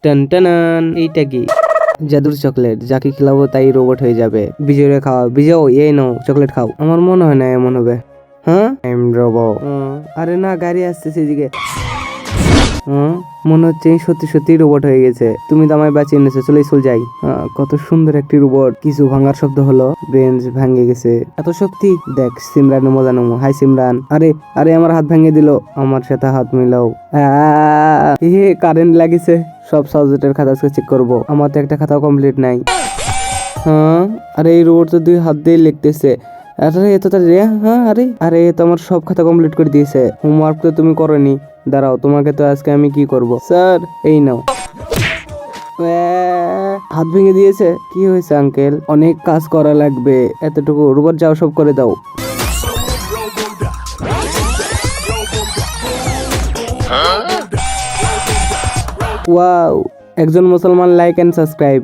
টান টানান, এইটা কি? জাদুর চকলেট, যাকে খেলাবো তাই রোবট হয়ে যাবে। বিজয়রে খাওয়া, বিজয় এই নাও চকলেট খাও। আমার মনে হয় না এমন হবে। হ্যাঁ রোবট। আরে না, গাড়ি আসতেছে এদিকে। মনে হচ্ছে সত্যি সত্যি রোবট হয়ে গেছে। তুমি তো আমায় বাঁচিয়ে এনেছো, চলে চল যাই। কত সুন্দর একটি রোবট। কিছু ভাঙার শব্দ হলো, বেঞ্চ ভেঙে গেছে। এত শক্তি দেখ, সিমরানের মজা নেবো। হাই সিমরান। আরে আরে, আমার হাত ভেঙে দিল। আমার সাথে হাত মিলাও। কারেন্ট লাগিছে। সব সাবজেক্টের খাতা চেক করবো। আমার তো একটা খাতা কমপ্লিট নাই। আরে এই রোবট তো 2 হাত দিয়ে লিখতেছে। আরে এত তাড়াতাড়ি? আরে আরে, এ তো আমার সব খাতা কমপ্লিট করে দিয়েছে। হোমওয়ার্ক তো তুমি করোনি। দাঁড়াও, তোমাকে তো আজকে আমি কি করব। স্যার এই নাও। হাত ভেঙে দিয়েছে। কি হয়েছে আঙ্কেল? অনেক কাজ করা লাগবে, এতটুকু রোবট যাও, সব করে দাও। ওয়াও, একজন মুসলমান, লাইক এন্ড সাবস্ক্রাইব।